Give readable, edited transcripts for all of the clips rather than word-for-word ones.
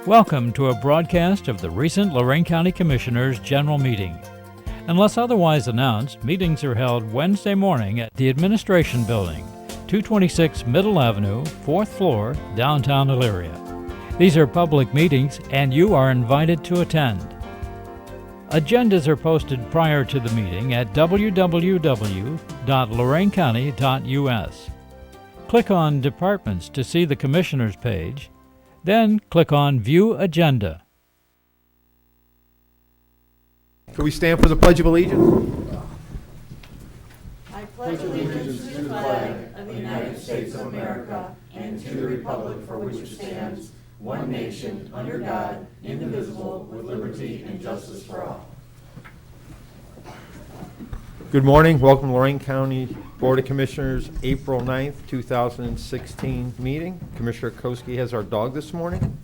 Welcome to a broadcast of the recent Lorain County Commissioners' General Meeting. Unless otherwise announced, meetings are held Wednesday morning at the Administration Building, 226 Middle Avenue, 4th floor, downtown Elyria. These are public meetings and you are invited to attend. Agendas are posted prior to the meeting at www.loraincounty.us. Click on Departments to see the Commissioners page, then click on View Agenda. Can we stand for the Pledge of Allegiance? I pledge allegiance to the flag of the United States of America and to the republic for which it stands, one nation, under God, indivisible, with liberty and justice for all. Good morning. Welcome to Lorain County Board of Commissioners, April 9th, 2016 meeting. Commissioner Kokoski has our dog this morning.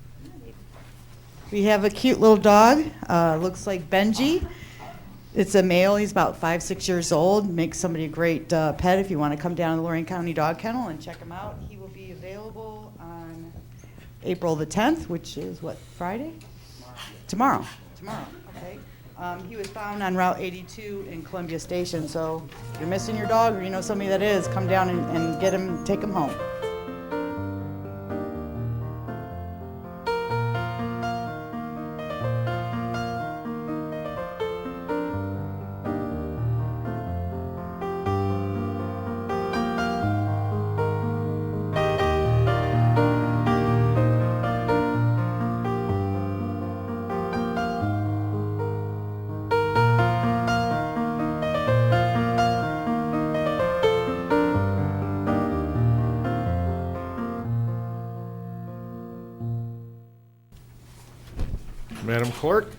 We have a cute little dog, looks like Benji. It's a male, he's about 5-6 years old, makes somebody a great pet if you want to come down to the Lorain County Dog Kennel and check him out. He will be available on April the 10th, which is what, Friday? Tomorrow, okay. He was found on Route 82 in Columbia Station, so if you're missing your dog or you know somebody that is, come down and get him, take him home. Madam Clerk,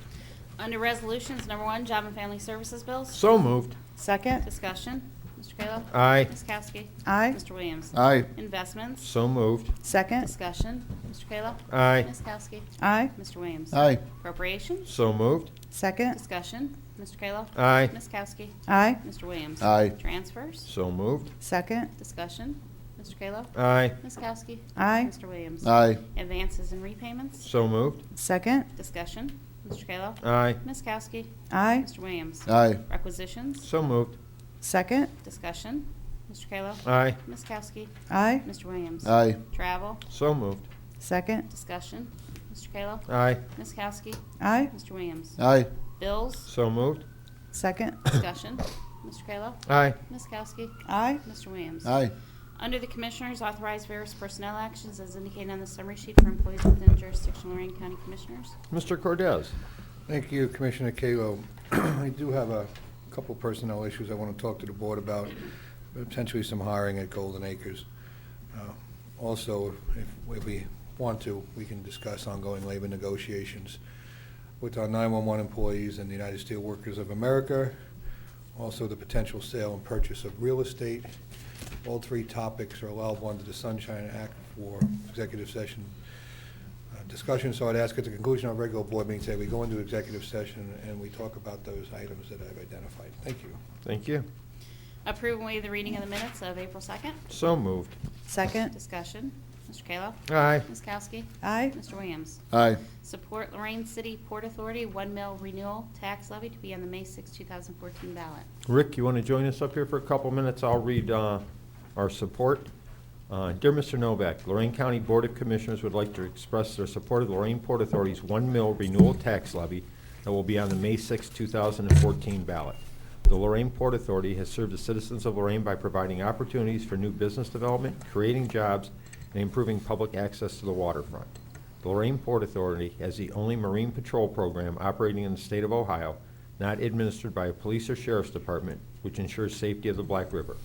Under Resolutions, number 1, Job and Family Services Bills. so moved. Second? Discussion. Mr. Kayla. Aye. Ms. Kowski. Aye. Mr. Williams. Aye. Investments. So moved. Second? Discussion. Mr. Kayla. Aye. Ms. Kowski. Aye. Mr. Williams. Aye. Appropriations. So moved. Second? Discussion. Mr. Kayla. Aye. Ms. Kowski. Aye. Mr. Williams. Aye. Transfers. So moved. Second? Discussion. Mr. Kayla. Aye. Ms. Kowski. Aye. Mr. Williams. Aye. Advances and repayments. So moved. Second? Discussion. Mr. Kayla. Aye. Ms. Kowski. Aye. Mr. Williams. Aye. Requisitions. So moved. Second? Discussion. Mr. Kayla. Aye. Ms. Kowski. Aye. Mr. Williams. Aye. Travel. So moved. Second? Discussion. Mr. Kayla. Aye. Ms. Kowski. Aye. Mr. Williams. Aye. Bills. So moved. Second? Discussion. Mr. Kayla. Aye. Ms. Kowski. Aye. Mr. Williams. Aye. Under the Commissioners, authorize various personnel actions as indicated on the summary sheet for employees within jurisdiction of Lorain County Commissioners. Mr. Cordez. Thank you, Commissioner Kalo. I do have a couple personnel issues I want to talk to the board about, potentially some hiring at Golden Acres. Also, if we want to, we can discuss ongoing labor negotiations with our 911 employees and the United Steelworkers of America, also the potential sale and purchase of real estate. All three topics are allowable under the Sunshine Act for executive session discussion, so I'd ask at the conclusion of our regular board meeting today, we go into executive session and we talk about those items that I've identified. Thank you. Thank you. Approve and waive the reading of the minutes of April 2nd. So moved. Second? Discussion. Mr. Kayla. Aye. Ms. Kowski. Aye. Mr. Williams. Aye. Support Lorain City Port Authority 1 mil renewal tax levy to be on the May 6, 2014 ballot. Rick, you want to join us up here for a couple minutes? I'll read our support. Dear Mr. Novak, Lorain County Board of Commissioners would like to express their support of the Lorain Port Authority's 1 mil renewal tax levy that will be on the May 6, 2014 ballot. The Lorain Port Authority has served the citizens of Lorain by providing opportunities for new business development, creating jobs, and improving public access to the waterfront. The Lorain Port Authority has the only marine patrol program operating in the state of Ohio, not administered by a police or sheriff's department, which ensures safety of the Black River.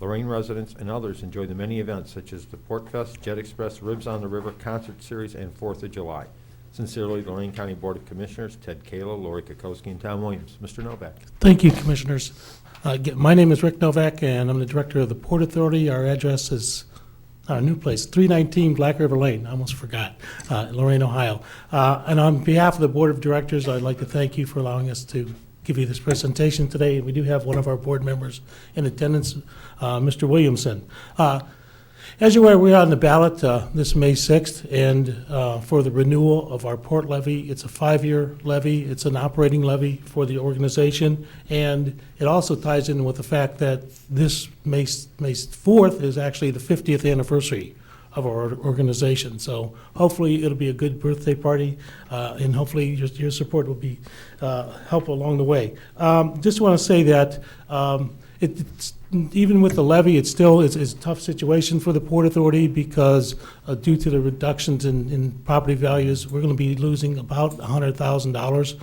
Lorain residents and others enjoy the many events such as the Port Fest, Jet Express, Ribs on the River concert series, and 4th of July. Sincerely, the Lorain County Board of Commissioners, Ted Kalo, Lori Kokoski, and Tom Williams. Mr. Novak. Thank you, Commissioners. My name is Rick Novak, and I'm the Director of the Port Authority. Our address is our new place, 319 Black River Lane. I almost forgot, Lorain, Ohio. And on behalf of the Board of Directors, I'd like to thank you for allowing us to give you this presentation today. We do have one of our board members in attendance, Mr. Williamson. As you're aware, we're on the ballot this May 6th, and for the renewal of our port levy. It's a 5-year levy. It's an operating levy for the organization, and it also ties in with the fact that this May 4th is actually the 50th anniversary of our organization. So hopefully it'll be a good birthday party, and hopefully your support will be helpful along the way. Just want to say that it's even with the levy, it's still it's a tough situation for the Port Authority because due to the reductions in property values, we're going to be losing about $100,000.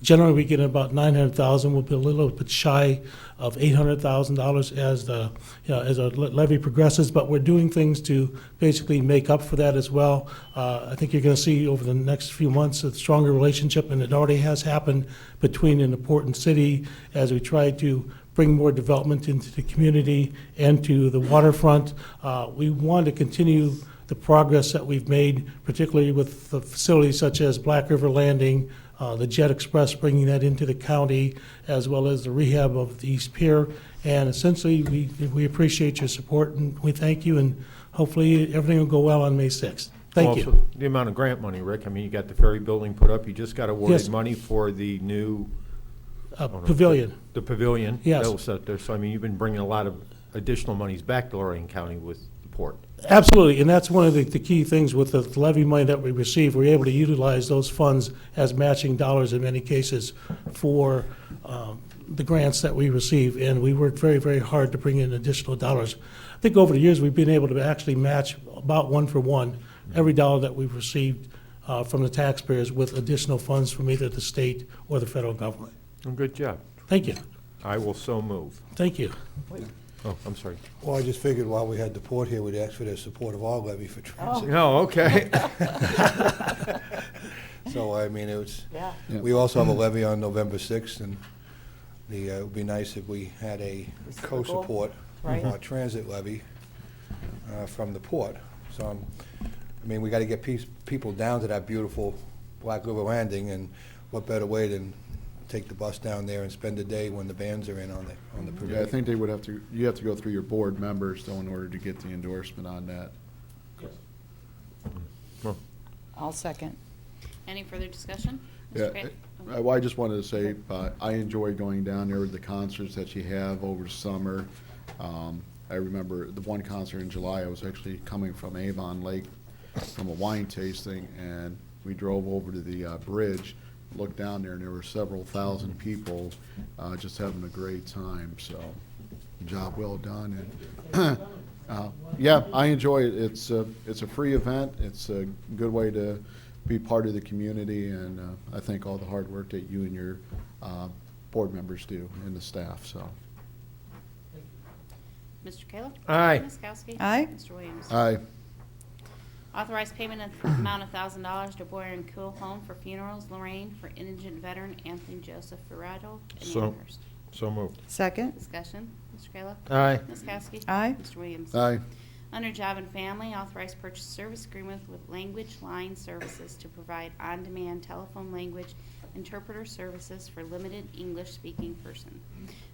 Generally, we get about $900,000. We'll be a little bit shy of $800,000 as our levy progresses, but we're doing things to basically make up for that as well. I think you're going to see over the next few months a stronger relationship, and it already has happened between an important city as we try to bring more development into the community and to the waterfront. We want to continue the progress that we've made, particularly with the facilities such as Black River Landing, the Jet Express, bringing that into the county, as well as the rehab of the East Pier. And essentially, we appreciate your support, and we thank you, and hopefully everything will go well on May 6th. Thank you. Also, the amount of grant money, Rick, I mean, you got the ferry building put up, you just got awarded Yes. money for the new Pavilion. The pavilion. Yes. That was set there, so I mean, you've been bringing a lot of additional monies back to Lorain County with the port. Absolutely, and that's one of the key things with the levy money that we receive. We're able to utilize those funds as matching dollars in many cases for the grants that we receive, and we work very, very hard to bring in additional dollars. I think over the years, we've been able to actually match about 1-for-1 every dollar that we've received from the taxpayers with additional funds from either the state or the federal government. Good job. Thank you. I will so move. Thank you. Oh, I'm sorry. Well, I just figured while we had the port here, we'd ask for their support of our levy for transit. Oh, okay. So, I mean, it was, Yeah. we also have a levy on November 6th, and it would be nice if we had a co-support Right. of our transit levy from the port. So, I mean, we got to get people down to that beautiful Black River Landing, and what better way than take the bus down there and spend a day when the bands are in on the pavilion. Yeah, I think they would have to, you have to go through your board members though in order to get the endorsement on that. Well, I'll second. Any further discussion? Yeah, Mr. Kay- well, I just wanted to say, I enjoy going down there with the concerts that you have over the summer. I remember the one concert in July, I was actually coming from Avon Lake from a wine tasting, and we drove over to the bridge, looked down there, and there were several thousand people just having a great time, so job well done. And yeah, I enjoy it. It's a free event. It's a good way to be part of the community, and I thank all the hard work that you and your board members do and the staff, so. Mr. Kayla? Aye. Ms. Kowski? Aye. Mr. Williams? Aye. Authorize payment of amount of $1,000 to Boyer and Cool Home for Funerals, Lorain, for indigent veteran Anthony Joseph Ferrado in So- Amherst. So moved. Second. Discussion. Mr. Kayla? Aye. Ms. Kowski? Aye. Mr. Williams? Aye. Under Job and Family, authorize purchase service agreement with Language Line Services to provide on-demand telephone language interpreter services for limited English-speaking person.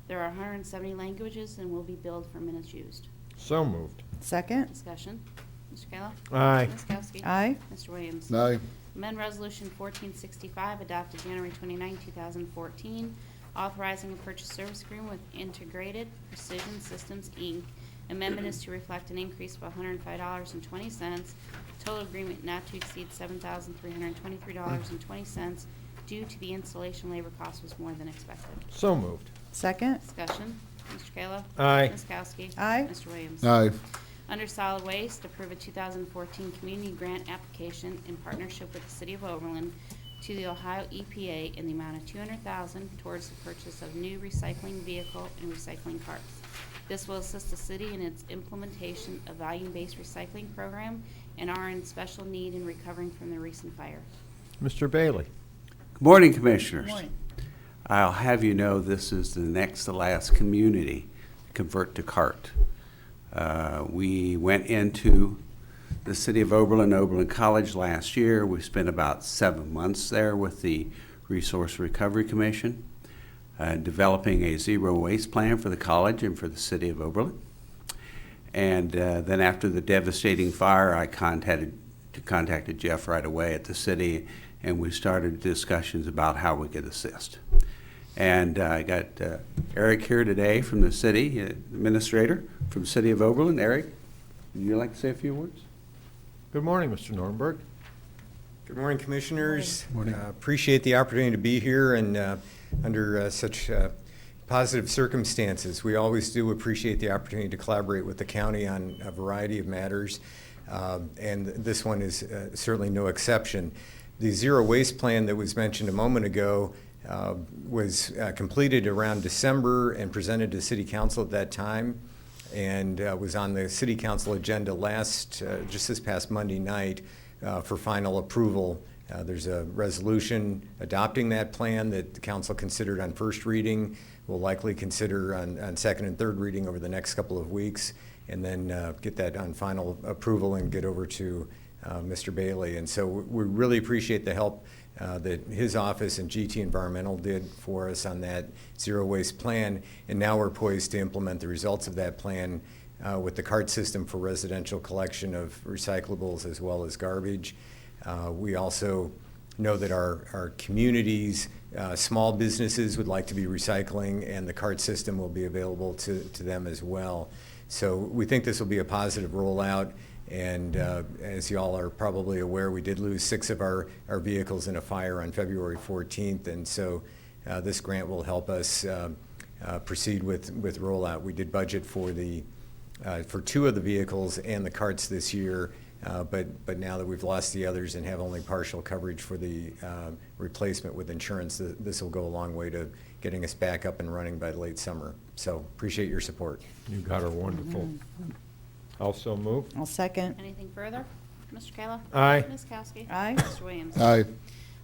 There are 170 languages and will be billed for minutes used. So moved. Second. Discussion. Mr. Kayla? Aye. Ms. Kowski? Aye. Mr. Williams? Aye. Amend Resolution 1465 adopted January 29, 2014, authorizing a purchase service agreement with Integrated Precision Systems, Inc. Amendment is to reflect an increase of $105.20. Total agreement not to exceed $7,323.20 due to the installation labor cost was more than expected. So moved. Second. Discussion. Mr. Kayla? Aye. Ms. Kowski? Aye. Mr. Williams? Aye. Under Solid Waste, approve a 2014 community grant application in partnership with the City of Oberlin to the Ohio EPA in the amount of $200,000 towards the purchase of new recycling vehicle and recycling carts. This will assist the city in its implementation of volume-based recycling program and are in special need in recovering from the recent fire. Mr. Bailey. Good morning, Commissioners. Good morning. I'll have you know this is the next to last community to convert to CART. We went into the City of Oberlin, Oberlin College last year. We spent about 7 months there with the Resource Recovery Commission, developing a zero waste plan for the college and for the City of Oberlin. And then after the devastating fire, I contacted Jeff right away at the city, and we started discussions about how we could assist. And I got Eric here today from the city, administrator from City of Oberlin. Eric, would you like to say a few words? Good morning, Mr. Norenberg. Good morning, Commissioners. Appreciate the opportunity to be here and under such positive circumstances. We always do appreciate the opportunity to collaborate with the county on a variety of matters, and this one is certainly no exception. The zero waste plan that was mentioned a moment ago was completed around December and presented to City Council at that time, and was on the City Council agenda just this past Monday night for final approval. There's a resolution adopting that plan that the council considered on first reading. We'll likely consider on second and third reading over the next couple of weeks, and then get that on final approval and get over to Mr. Bailey. And so we really appreciate the help that his office and GT Environmental did for us on that zero waste plan. And now we're poised to implement the results of that plan with the cart system for residential collection of recyclables as well as garbage. We also know that our communities, small businesses would like to be recycling, and the cart system will be available to them as well. So we think this will be a positive rollout. And as you all are probably aware, we did lose 6 of our vehicles in a fire on February 14th. And so this grant will help us proceed with rollout. We did budget for 2 of the vehicles and the carts this year. But now that we've lost the others and have only partial coverage for the replacement with insurance, this will go a long way to getting us back up and running by late summer. So appreciate your support. You got her wonderful. Also move. I'll second. Anything further? Mr. Kayla? Aye. Ms. Kowski? Aye. Mr. Williams? Aye.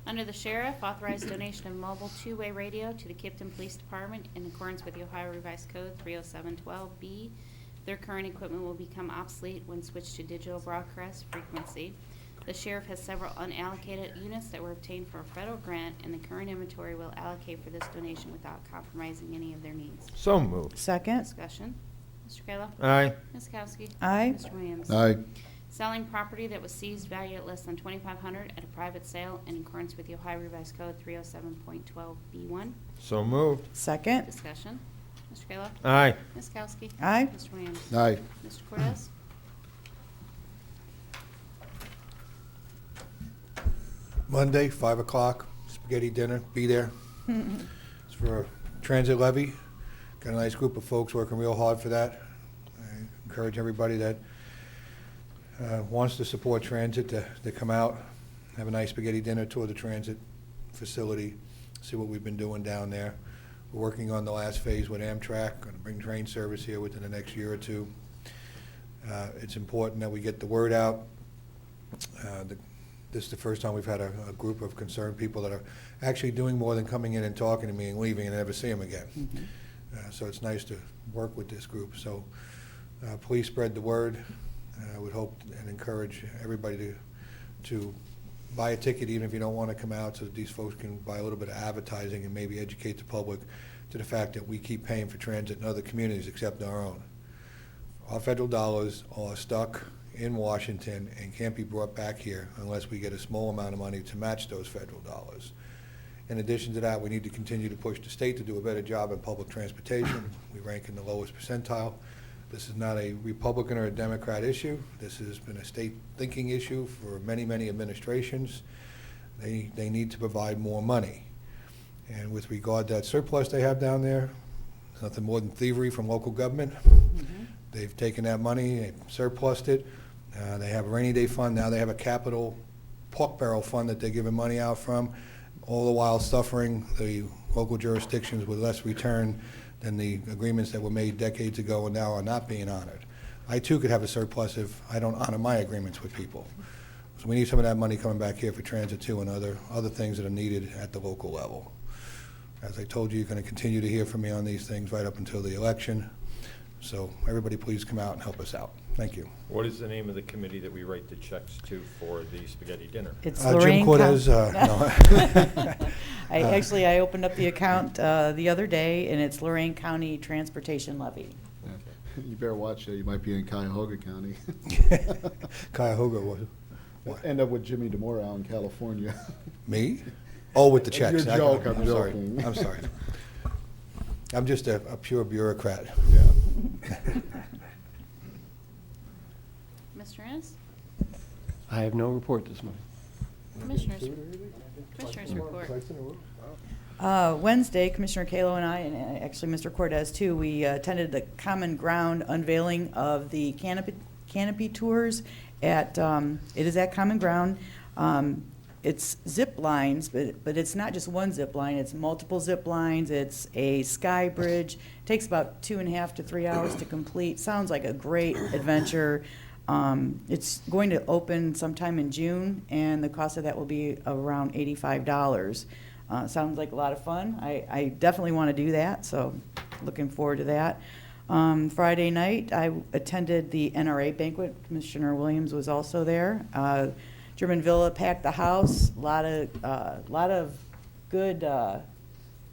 Under the Sheriff, authorize donation of mobile two-way radio to the Kipton Police Department in accordance with the Ohio Revised Code 30712B. Their current equipment will become obsolete when switched to digital broadcast frequency. The Sheriff has several unallocated units that were obtained for a federal grant, and the current inventory will allocate for this donation without compromising any of their needs. So moved. Second. Discussion. Mr. Kayla? Aye. Ms. Kowski? Aye. Mr. Williams? Aye. Selling property that was seized valued at less than $2,500 at a private sale in accordance with the Ohio Revised Code 307.12B1. So moved. Second. Discussion. Mr. Kayla? Aye. Ms. Kowski? Aye. Mr. Williams? Aye. Mr. Cortez? Monday, 5 o'clock, spaghetti dinner, be there. It's for Transit Levy. Got a nice group of folks working real hard for that. I encourage everybody that wants to support transit to come out, have a nice spaghetti dinner, tour the transit facility, see what we've been doing down there. We're working on the last phase with Amtrak, going to bring train service here within the next year or two. It's important that we get the word out. This is the first time we've had a group of concerned people that are actually doing more than coming in and talking to me and leaving and never see them again. Mm-hmm. So it's nice to work with this group. So please spread the word. I would hope and encourage everybody to buy a ticket even if you don't want to come out, so that these folks can buy a little bit of advertising and maybe educate the public to the fact that we keep paying for transit in other communities except our own. Our federal dollars are stuck in Washington and can't be brought back here unless we get a small amount of money to match those federal dollars. In addition to that, we need to continue to push the state to do a better job in public transportation. We rank in the lowest percentile. This is not a Republican or a Democrat issue. This has been a state thinking issue for many, many administrations. They need to provide more money. And with regard to that surplus they have down there, it's nothing more than thievery from local government. Mm-hmm. They've taken that money, they've surplused it. They have a rainy day fund. Now they have a capital pork barrel fund that they're giving money out from, all the while suffering the local jurisdictions with less return than the agreements that were made decades ago and now are not being honored. I too could have a surplus if I don't honor my agreements with people. So we need some of that money coming back here for transit too and other things that are needed at the local level. As I told you, you're going to continue to hear from me on these things right up until the election. So everybody please come out and help us out. Thank you. What is the name of the committee that we write the checks to for the spaghetti dinner? It's Jim Lorain. Cortez, no. I opened up the account the other day, and it's Lorain County Transportation Levy. You better watch that. You might be in Cuyahoga County. Cuyahoga was. End up with Jimmy DeMore out in California. Me? Oh, with the checks. Your joke, I'm sorry. joking. I'm sorry. I'm just a pure bureaucrat. Yeah. Mr. Ennis? I have no report this morning. Commissioners report. Wednesday, Commissioner Kalo and I, and actually Mr. Cortez too, we attended the Common Ground unveiling of the canopy tours at, it is at Common Ground. It's zip lines, but it's not just one zip line, it's multiple zip lines, it's a sky bridge. Takes about 2.5 to 3 hours to complete. Sounds like a great adventure. It's going to open sometime in June, and the cost of that will be around $85. Sounds like a lot of fun. I definitely want to do that, so looking forward to that. Friday night, I attended the NRA banquet. Commissioner Williams was also there. German Villa packed the house. A lot of good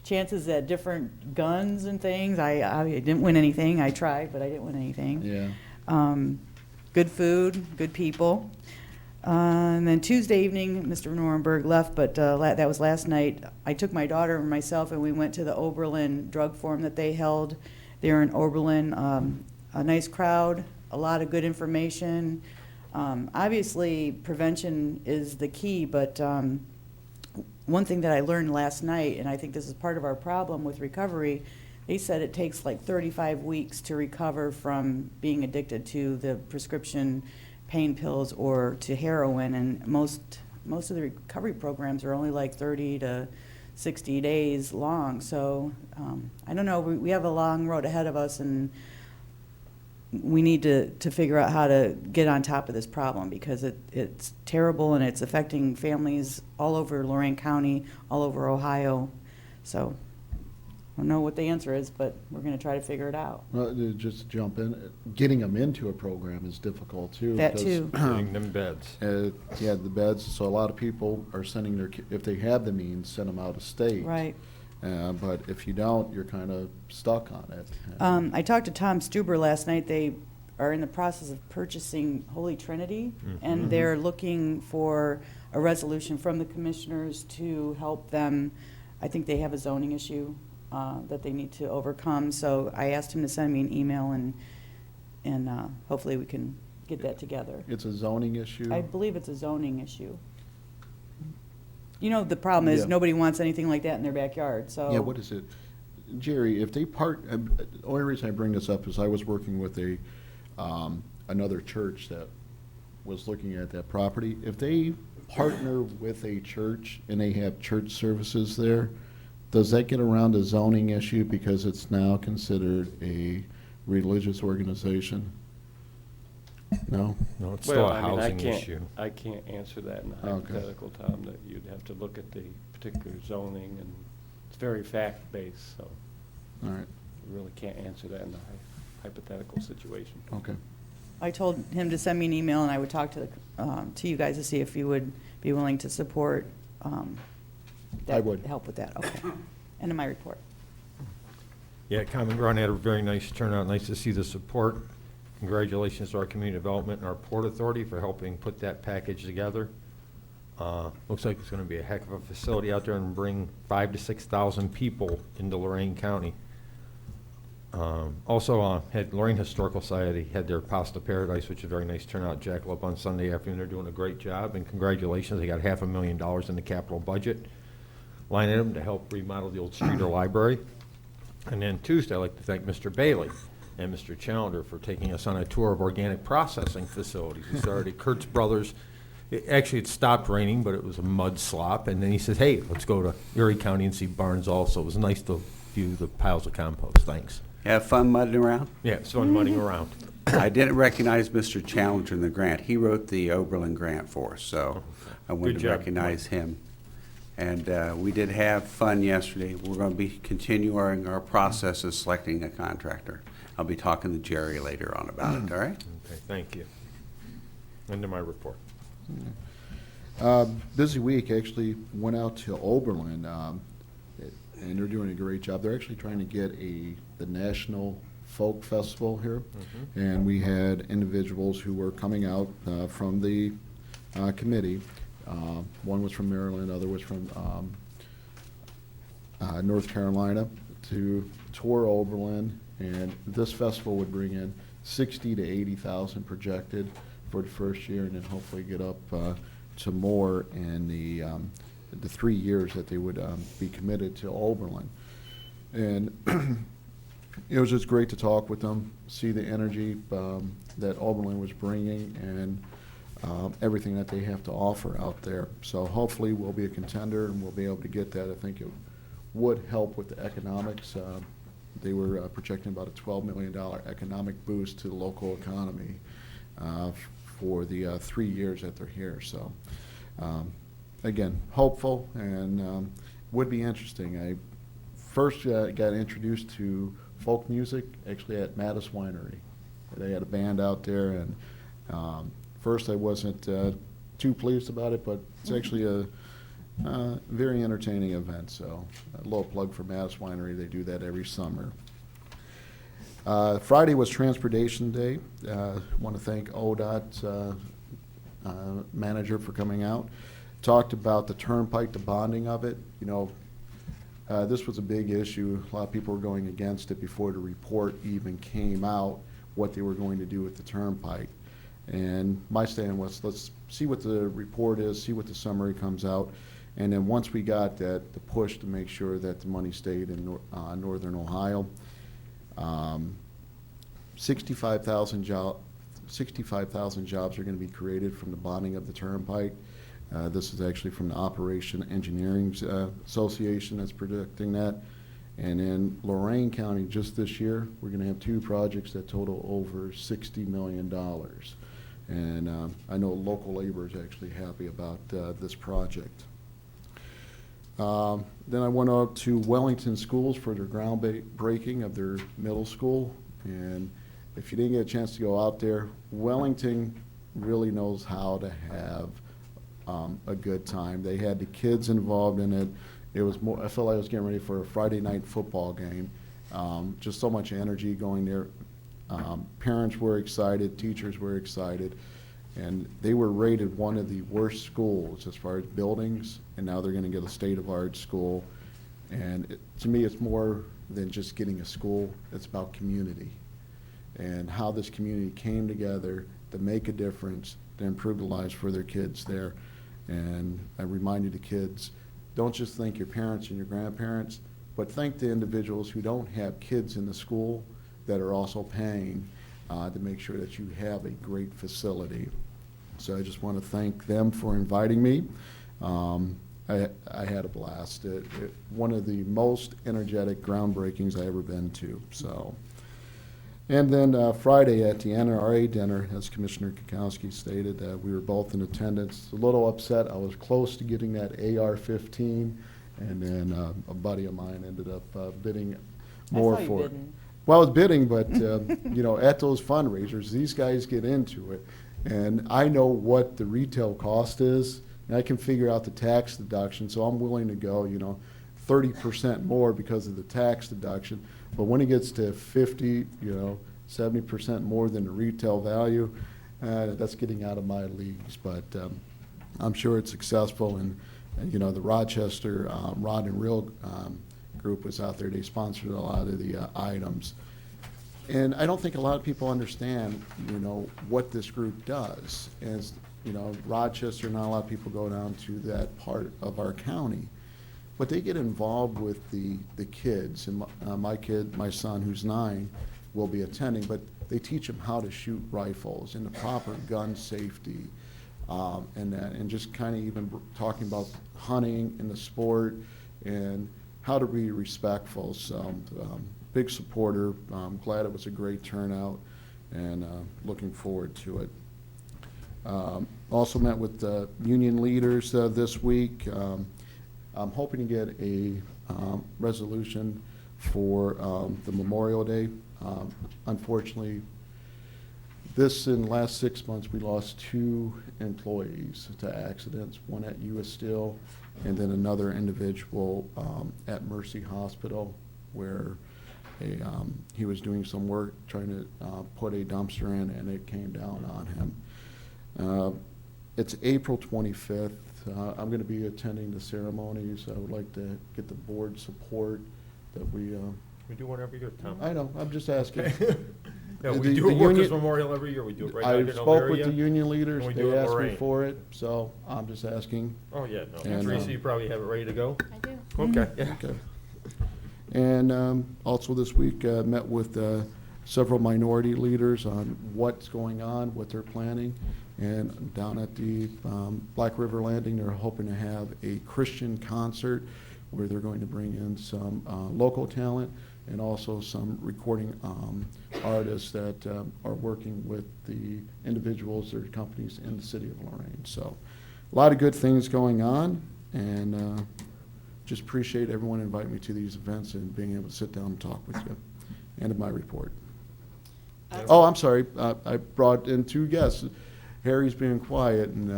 chances at different guns and things. I didn't win anything. I tried, but I didn't win anything. Yeah. Good food, good people. And then Tuesday evening, Mr. Norenberg left, but that was last night. I took my daughter and myself, and we went to the Oberlin drug forum that they held there in Oberlin. A nice crowd, a lot of good information. Obviously, prevention is the key, but one thing that I learned last night, and I think this is part of our problem with recovery, they said it takes like 35 weeks to recover from being addicted to the prescription pain pills or to heroin, and most of the recovery programs are only like 30 to 60 days long. So I don't know, we have a long road ahead of us, and we need to figure out how to get on top of this problem, because it's terrible and it's affecting families all over Lorain County, all over Ohio. So I don't know what the answer is, but we're going to try to figure it out. Well, just to jump in, getting them into a program is difficult too. That because, too. Getting them beds. Yeah, the beds. So a lot of people are sending their, if they have the means, send them out of state. Right. But if you don't, you're kind of stuck on it. I talked to Tom Stuber last night. They are in the process of purchasing Holy Trinity, and they're looking for a resolution from the commissioners to help them. I think they have a zoning issue that they need to overcome. So I asked him to send me an email, and hopefully we can get that together. It's a zoning issue. I believe it's a zoning issue. You know, the problem is Yeah. nobody wants anything like that in their backyard, so. Yeah, what is it? Jerry, if they the only reason I bring this up is I was working with another church that was looking at that property. If they partner with a church and they have church services there, does that get around a zoning issue because it's now considered a religious organization? No? No, it's still a housing can't, issue. I can't answer that in a Okay. hypothetical, Tom, that you'd have to look at the particular zoning, and it's very fact-based, so All right, you really can't answer that in a hypothetical situation. okay. I told him to send me an email, and I would talk to you guys to see if you would be willing to support. I would. Help with that, okay. End of my report. Yeah, Common Ground had a very nice turnout. Nice to see the support. Congratulations to our Community Development and our Port Authority for helping put that package together. Looks like it's going to be a heck of a facility out there and bring 5,000 to 6,000 people into Lorain County. Also, had Lorain Historical Society had their Pasta Paradise, which is a very nice turnout. Jackalope on Sunday afternoon. They're doing a great job, and congratulations. They got $500,000 in the capital budget line item to help remodel the old Streeter Library. And then Tuesday, I'd like to thank Mr. Bailey and Mr. Challenger for taking us on a tour of organic processing facilities. We started at Kurtz Brothers. It stopped raining, but it was a mud slop. And then he said, hey, let's go to Erie County and see Barnes also. It was nice to view the piles of compost. Thanks. Have fun mudding around? Yeah, it's fun mudding around. I didn't recognize Mr. Challenger in the grant. He wrote the Oberlin grant for us, so I wanted Good to job. recognize him. And we did have fun yesterday. We're going to be continuing our process of selecting a contractor. I'll be talking to Jerry later on about it, all right? Okay, thank you. End of my report. Busy week, actually went out to Oberlin, and they're doing a great job. They're actually trying to get the National folk festival here, and we had individuals who were coming out from the committee. One was from Maryland, other was from North Carolina, to tour Oberlin, and this festival would bring in 60 to 80,000 projected for the first year, and then hopefully get up to more in the 3 years that they would be committed to Oberlin. And it was just great to talk with them, see the energy that Oberlin was bringing, and everything that they have to offer out there. So hopefully we'll be a contender and we'll be able to get that. I think it would help with the economics. They were projecting about a $12 million economic boost to the local economy for the 3 years that they're here. So again, hopeful, and would be interesting. I first got introduced to folk music actually at Mattis Winery. They had a band out there, and first I wasn't too pleased about it, but it's actually a very entertaining event. So a little plug for Mattis Winery. They do that every summer. Friday was Transportation Day. Want to thank ODOT manager for coming out. Talked about the turnpike, the bonding of it. You know, this was a big issue. A lot of people were going against it before the report even came out, what they were going to do with the turnpike. And my stand was, let's see what the report is, see what the summary comes out, and then once we got that, the push to make sure that the money stayed in northern Ohio. 65,000 jobs are going to be created from the bonding of the turnpike. This is actually from the Operation Engineering Association that's predicting that. And in Lorain County, just this year, we're going to have 2 projects that total over $60 million. And I know local labor is actually happy about this project. Then I went out to Wellington Schools for their groundbreaking of their middle school. And if you didn't get a chance to go out there, Wellington really knows how to have a good time. They had the kids involved in it. It was more, I felt like I was getting ready for a Friday night football game. Just so much energy going there. Parents were excited, teachers were excited, and they were rated one of the worst schools as far as buildings, and now they're going to get a state-of-the-art school. And to me, it's more than just getting a school. It's about community and how this community came together to make a difference, to improve the lives for their kids there. And I reminded the kids, don't just thank your parents and your grandparents, but thank the individuals who don't have kids in the school that are also paying to make sure that you have a great facility. So I just want to thank them for inviting me. I had a blast. One of the most energetic groundbreakings I ever been to. So, and then Friday at the NRA dinner, as Commissioner Kokoski stated, we were both in attendance. A little upset. I was close to getting that AR-15, and then a buddy of mine ended up bidding more for it. Well, I was bidding, but you know, at those fundraisers, these guys get into it, and I know what the retail cost is, and I can figure out the tax deduction, so I'm willing to go, you know, 30% more because of the tax deduction. But when it gets to 50, you know, 70% more than the retail value, that's getting out of my leagues. But I'm sure it's successful, and you know, the Rochester Rod and Reel group was out there. They sponsored a lot of the items. And I don't think a lot of people understand, you know, what this group does. As you know, Rochester, not a lot of people go down to that part of our county. But they get involved with the kids. And my son, who's 9, will be attending. But they teach them how to shoot rifles and the proper gun safety. And just kind of even talking about hunting and the sport and how to be respectful. So big supporter. I'm glad it was a great turnout, and looking forward to it. Also met with the union leaders this week. I'm hoping to get a resolution for the Memorial Day. Unfortunately, in the last 6 months, we lost 2 employees to accidents, one at U.S. Steel and then another individual at Mercy Hospital, where he was doing some work trying to put a dumpster in, and it came down on him. It's April 25th. I'm going to be attending the ceremonies. I would like to get the board support that we. We do one every year, Tom. I know. I'm just asking. Yeah, we The- do a the Workers' union- Memorial every year. We do it right out I here in spoke with Elyria, the union leaders. and we do They it asked me Lorain. for it, so I'm just asking. Oh, yeah, no. And, Teresa, you probably have it ready to go? I do. Okay, yeah. Okay. And also this week, met with several minority leaders on what's going on, what they're planning. And down at the Black River Landing, they're hoping to have a Christian concert where they're going to bring in some local talent and also some recording artists that are working with the individuals or companies in the city of Lorain. So a lot of good things going on, and just appreciate everyone inviting me to these events and being able to sit down and talk with you. End of my report. Oh, I'm sorry. I brought in two guests. Harry's being quiet, and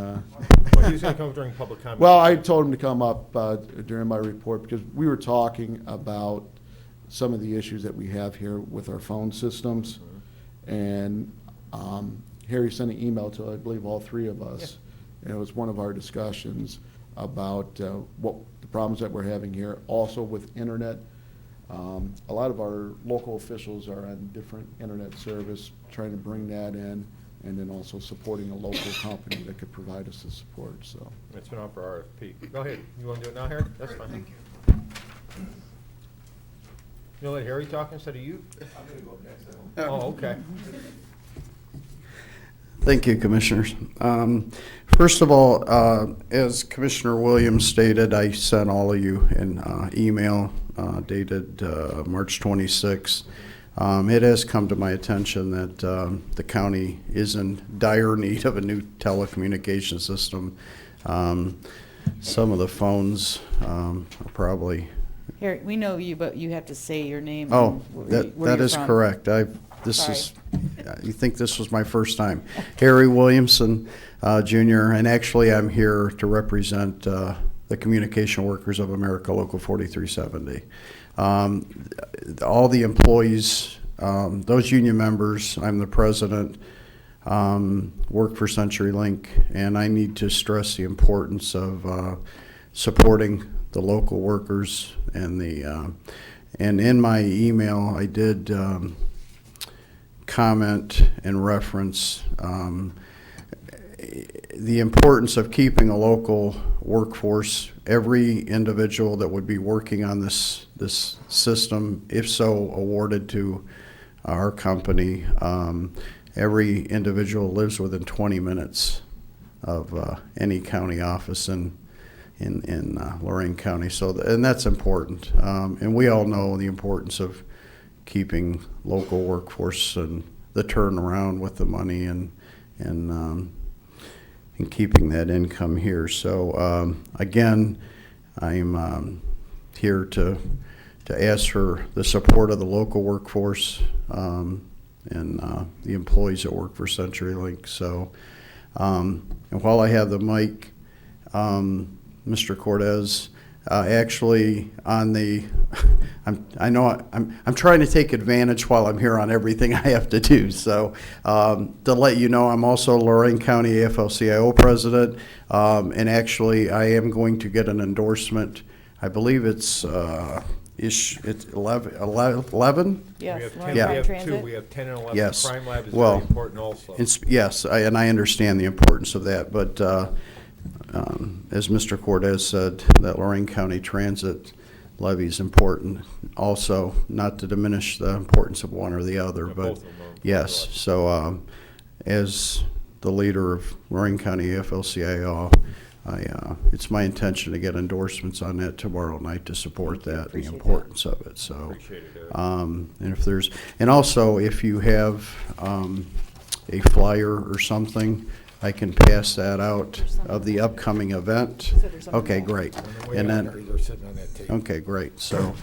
Well, he's going to come during public comment. well, I told him to come up during my report because we were talking about some of the issues that we have here with our phone systems. And Harry sent an email to, I believe, all three of us. And it was one of our discussions about what the problems that we're having here. Also with internet, a lot of our local officials are on different internet service, trying to bring that in, and then also supporting a local company that could provide us the support, so. It's been on for RFP. Go ahead. You want to do it now, Harry? That's fine. Thank you. You let Harry talk instead of you? I'm going to go up next. Oh, okay. Thank you, Commissioners. First of all, as Commissioner Williams stated, I sent all of you an email dated March 26. It has come to my attention that the county is in dire need of a new telecommunication system. Some of the phones are probably... Harry, we know you, but you have to say your name. Oh, and where that you're is from. correct. You think this was my first time. Harry Williamson Jr., and actually I'm here to represent the Communication Workers of America, Local 4370. All the employees, those union members, I'm the president, work for CenturyLink, and I need to stress the importance of supporting the local workers and and in my email I did comment and reference the importance of keeping a local workforce. Every individual that would be working on this system, if so awarded to our company, every individual lives within 20 minutes of any county office in Lorain County. So, and that's important. And we all know the importance of keeping local workforce and the turnaround with the money and keeping that income here. So again, I'm here to ask for the support of the local workforce and the employees that work for CenturyLink. So, and while I have the mic, Mr. Cortez, actually on the, I'm trying to take advantage while I'm here on everything I have to do. So to let you know, I'm also Lorain County AFL-CIO president, and actually I am going to get an endorsement. I believe it's 11? Yes, We have 10, Yeah. we have Transit. 2, we have 10 and 11. Yes. Crime Lab is Well, very important also. Yes, and I understand the importance of that, but as Mr. Cortez said, that Lorain County Transit Levy is important also, not to diminish the importance of one or the other, Yeah, but both of them are important. yes. So as the leader of Lorain County AFL-CIO, it's my intention to get endorsements on that tomorrow night to support that, the Appreciate importance of it. So, Appreciate it, Eric. and if there's, and also if you have a flyer or something, I can pass that out of the upcoming event. So there's something Okay, there. great. And then, okay, great. So,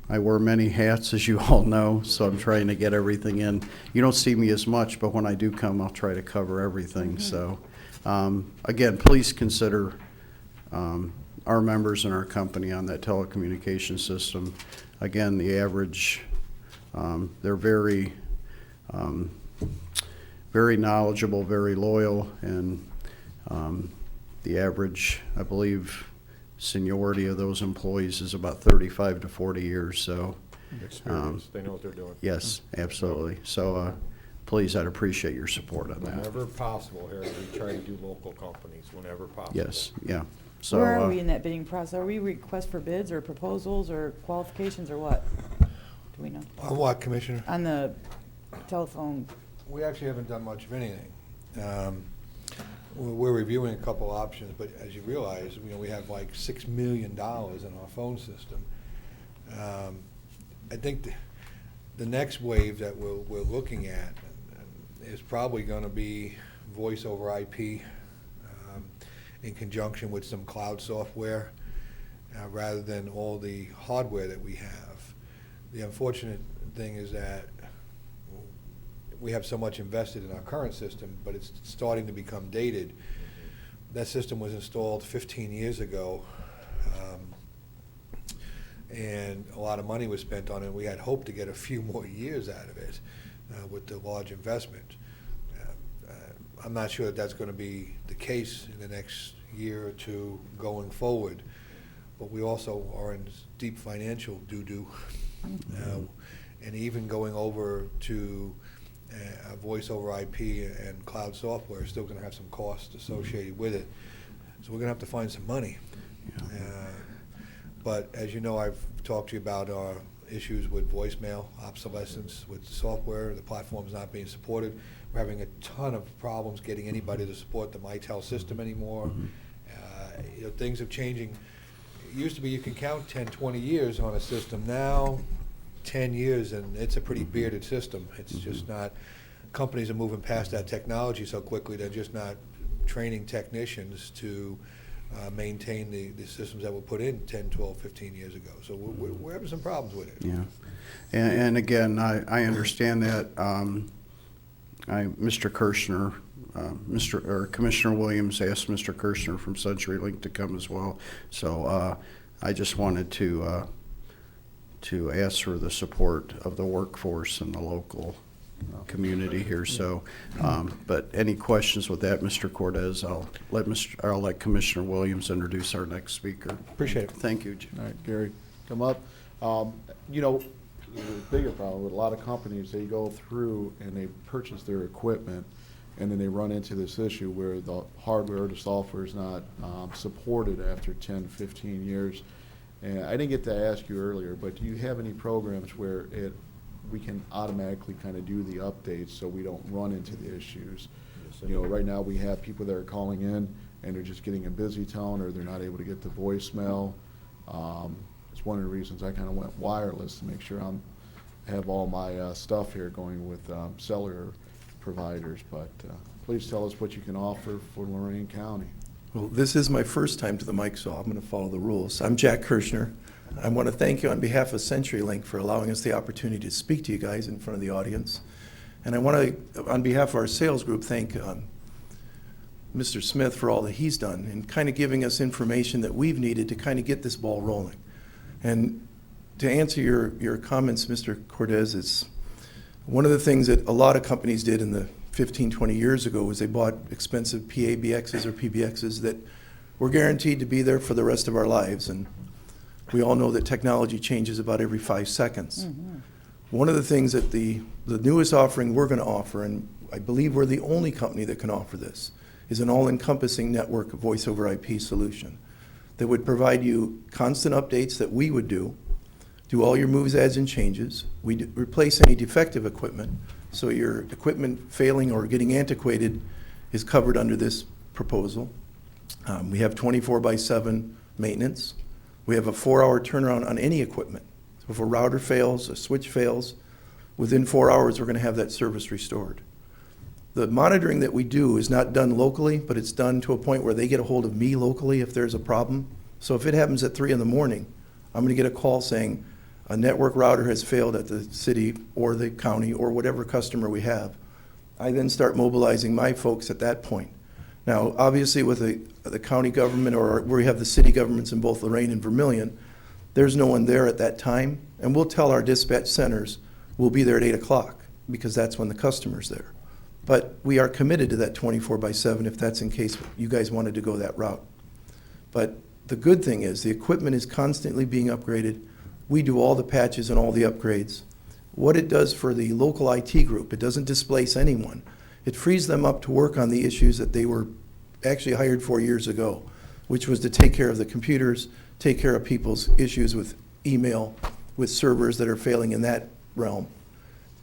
I wear many hats, as you all know, so I'm trying to get everything in. You don't see me as much, but when I do come, I'll try to cover everything. So, again, please consider our members in our company on that telecommunications system. Again, the average, they're very, very knowledgeable, very loyal, and the average, I believe, seniority of those employees is about 35 to 40 years. So, Experience, they know what they're doing. yes, absolutely. So, please, I'd appreciate your support on that. Whenever possible, Harry, we try to do local companies, whenever possible. Yes, yeah. So, Where are we in that bidding process? Are we request for bids or proposals or qualifications or what? Do we know? On what, Commissioner? On the telephone, We actually haven't done much of anything. We're reviewing a couple options, but as you realize, we have like $6 million in our phone system. I think the next wave that we're looking at is probably going to be voice over IP in conjunction with some cloud software rather than all the hardware that we have. The unfortunate thing is that we have so much invested in our current system, but it's starting to become dated. That system was installed 15 years ago, and a lot of money was spent on it. We had hoped to get a few more years out of it with the large investment. I'm not sure that that's going to be the case in the next year or two going forward, but we also are in deep financial doo-doo. And even going over to voice over IP and cloud software is still going to have some costs associated with it. So we're going to have to find some money. But as you know, I've talked to you about our issues with voicemail, obsolescence with software, the platform's not being supported. We're having a ton of problems getting anybody to support the MyTel system anymore. Things are changing. It used to be you can count 10, 20 years on a system. Now, 10 years and it's a pretty bearded system. It's just not, companies are moving past that technology so quickly, they're just not training technicians to maintain the systems that were put in 10, 12, 15 years ago. So we're having some problems with it. yeah. And again, I understand that. Mr. Kirshner, Commissioner Williams asked Mr. Kirshner from CenturyLink to come as well. So I just wanted to ask for the support of the workforce and the local community here. So, but any questions with that, Mr. Cortez? I'll let Commissioner Williams introduce our next speaker. Appreciate it. Thank you, Jim. All right, Gary, come up. The bigger problem with a lot of companies, they go through and they purchase their equipment, and then they run into this issue where the hardware or the software is not supported after 10, 15 years. And I didn't get to ask you earlier, but do you have any programs where we can automatically kind of do the updates so we don't run into the issues? Right now we have people that are calling in and they're just getting a busy tone, or they're not able to get the voicemail. It's one of the reasons I kind of went wireless to make sure I have all my stuff here going with cellular providers. But please tell us what you can offer for Lorain County. Well, this is my first time to the mic, so I'm going to follow the rules. I'm Jack Kirshner. I want to thank you on behalf of CenturyLink for allowing us the opportunity to speak to you guys in front of the audience. And I want to, on behalf of our sales group, thank Mr. Smith for all that he's done and kind of giving us information that we've needed to kind of get this ball rolling. And to answer your comments, Mr. Cortez, it's one of the things that a lot of companies did in the 15, 20 years ago was they bought expensive PABXs or PBXs that were guaranteed to be there for the rest of our lives. And we all know that technology changes about every 5 seconds. Mm-hmm. One of the things that the newest offering we're going to offer, and I believe we're the only company that can offer this, is an all-encompassing network voice over IP solution that would provide you constant updates that we would do all your moves, adds, and changes. We replace any defective equipment, so your equipment failing or getting antiquated is covered under this proposal. We have 24/7 maintenance. We have a 4-hour turnaround on any equipment. So if a router fails, a switch fails, within 4 hours we're going to have that service restored. The monitoring that we do is not done locally, but it's done to a point where they get a hold of me locally if there's a problem. So if it happens at 3 in the morning, I'm going to get a call saying a network router has failed at the city or the county or whatever customer we have. I then start mobilizing my folks at that point. Now, obviously, with the county government, or where we have the city governments in both Lorain and Vermillion, there's no one there at that time, and we'll tell our dispatch centers we'll be there at 8 o'clock, because that's when the customer's there. But we are committed to that 24/7 if that's in case you guys wanted to go that route. But the good thing is the equipment is constantly being upgraded. We do all the patches and all the upgrades. What it does for the local IT group, it doesn't displace anyone. It frees them up to work on the issues that they were actually hired for years ago, which was to take care of the computers, take care of people's issues with email, with servers that are failing in that realm.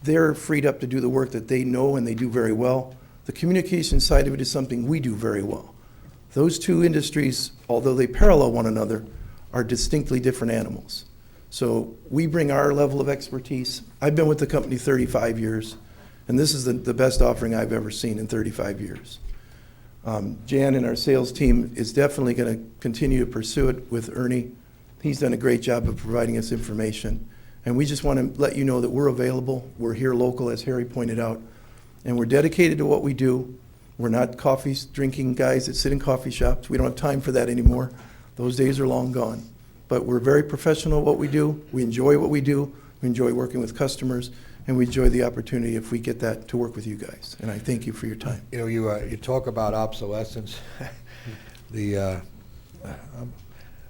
They're freed up to do the work that they know and they do very well. The communication side of it is something we do very well. Those two industries, although they parallel one another, are distinctly different animals. So we bring our level of expertise. I've been with the company 35 years, and this is the best offering I've ever seen in 35 years. Jan and our sales team is definitely going to continue to pursue it with Ernie. He's done a great job of providing us information. And we just want to let you know that we're available. We're here local, as Harry pointed out, and we're dedicated to what we do. We're not coffee drinking guys that sit in coffee shops. We don't have time for that anymore. Those days are long gone. But we're very professional at what we do. We enjoy what we do. We enjoy working with customers, and we enjoy the opportunity, if we get that, to work with you guys. And I thank you for your time. You know, you talk about obsolescence.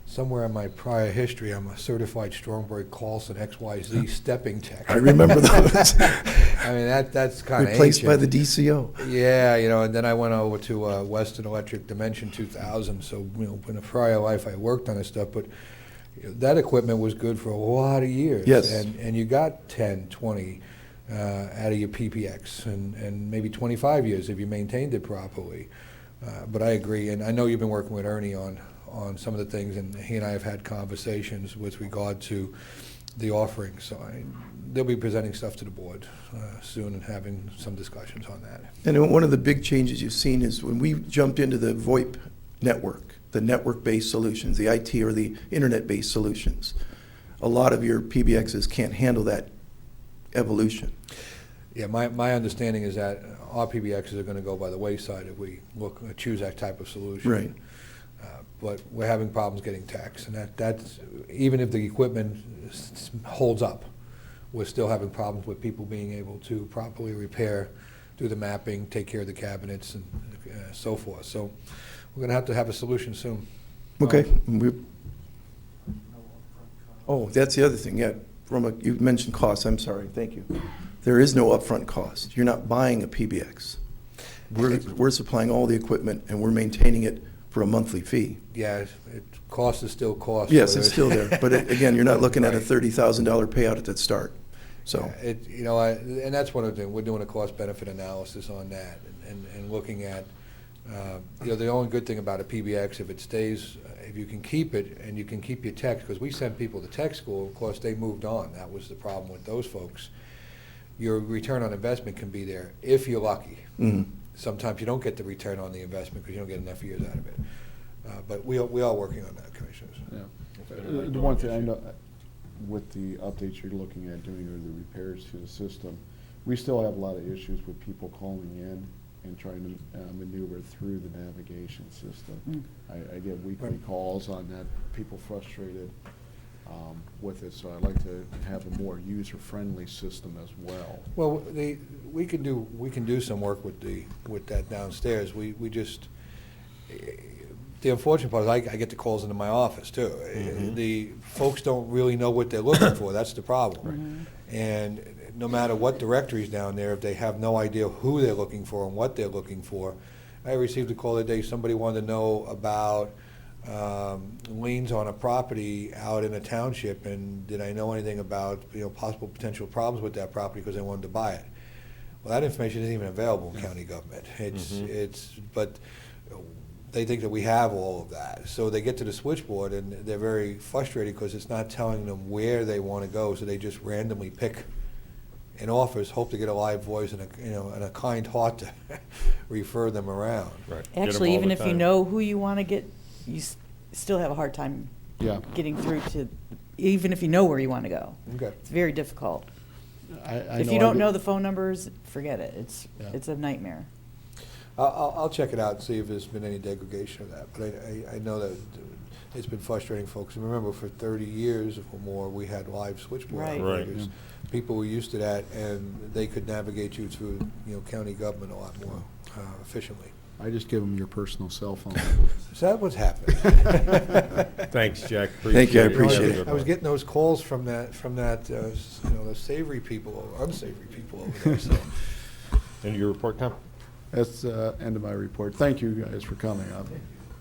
Somewhere in my prior history, I'm a certified Stromberg Carlson XYZ stepping tech. I remember those. I mean, that's kind of Replaced by the DCO. Yeah, you know, and then I went over to Western Electric Dimension 2000. So, you know, in a prior life, I worked on this stuff, but that equipment was good for a lot of years. Yes. And you got 10, 20 out of your PPX, and maybe 25 years if you maintained it properly. But I agree, and I know you've been working with Ernie on some of the things, and he and I have had conversations with regard to the offering. So they'll be presenting stuff to the board soon and having some discussions on that. And one of the big changes you've seen is when we jumped into the VoIP network, the network-based solutions, the IT or the internet-based solutions, a lot of your PBXs can't handle that evolution. Yeah, my understanding is that our PBXs are going to go by the wayside if we choose that type of solution. Right. But we're having problems getting techs, and that's even if the equipment holds up, we're still having problems with people being able to properly repair, do the mapping, take care of the cabinets, and so forth. So we're going to have a solution soon. Okay. Oh, that's the other thing. Yeah, you mentioned costs. I'm sorry. Thank you. There is no upfront cost. You're not buying a PBX. We're supplying all the equipment, and we're maintaining it for a monthly fee. Yeah, cost is still cost. Yes, it's still there. But again, you're not looking at a $30,000 payout at the start. So, and that's one of the things. We're doing a cost-benefit analysis on that, and looking at, the only good thing about a PBX, if it stays, if you can keep it and you can keep your techs, because we sent people to tech school, of course, they moved on. That was the problem with those folks. Your return on investment can be there if you're lucky. mm-hmm. Sometimes you don't get the return on the investment because you don't get enough years out of it. But we are working on that, Commissioners. Yeah. The one thing I know, with the updates you're looking at doing or the repairs to the system, we still have a lot of issues with people calling in and trying to maneuver through the navigation system. I get weekly calls on that, people frustrated with it, so I'd like to have a more user-friendly system as well. Well, we can do some work with that downstairs. We just, the unfortunate part is I get the calls into my office too. Mm-hmm. The folks don't really know what they're looking for. That's the problem. Mm-hmm. And no matter what directory's down there, if they have no idea who they're looking for and what they're looking for. I received a call today, somebody wanted to know about liens on a property out in a township, and did I know anything about possible potential problems with that property because they wanted to buy it. Well, that information isn't even available in county government. But they think that we have all of that. So they get to the switchboard and they're very frustrated because it's not telling them where they want to go, so they just randomly pick an office, hope to get a live voice and a kind heart to refer them around. Right. Actually, even if you know who you want to get, you still have a hard time getting through to, even if you know where you want to go. Okay. It's very difficult. I If you don't know the phone numbers, forget it. It's a nightmare. I'll check it out and see if there's been any degradation of that. But I know that it's been frustrating, folks. And remember, for 30 years or more, we had live switchboard Right. operators. People were used to that, and they could navigate you through, county government a lot more efficiently. I just give them your personal cell phone. Is that what's happening? Thanks, Jack. Thank you, I Appreciate it. appreciate it. I was getting those calls from that, the savory people, unsavory people over there, so. And your report, Tom? That's the end of my report. Thank you guys for coming up.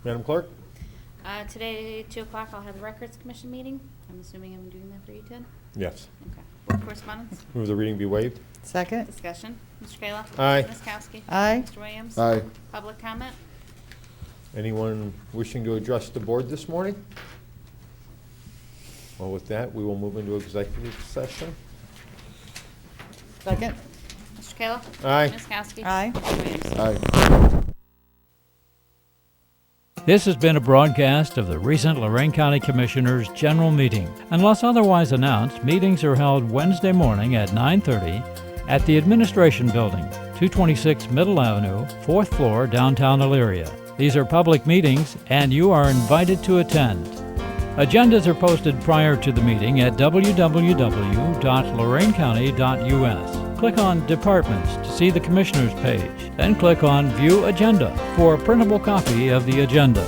Madam Clerk? Today, 2 o'clock, I'll have the Records Commission meeting. I'm assuming I'm doing that for you, Ted? Yes. Okay. Board correspondence? Move the reading be waived. Second. Discussion. Mr. Kayla? Aye. Ms. Kowski? Aye. Mr. Williams? Aye. Public comment? Anyone wishing to address the board this morning? Well, with that, we will move into executive session. Second. Mr. Kayla? Aye. Ms. Kowski? Aye. Mr. Williams? Aye. This has been a broadcast of the recent Lorain County Commissioners' General Meeting. Unless otherwise announced, meetings are held Wednesday morning at 9:30 at the Administration Building, 226 Middle Avenue, 4th floor, downtown Elyria. These are public meetings, and you are invited to attend. Agendas are posted prior to the meeting at www.loraincounty.us. Click on Departments to see the Commissioners page, then click on View Agenda for a printable copy of the agenda.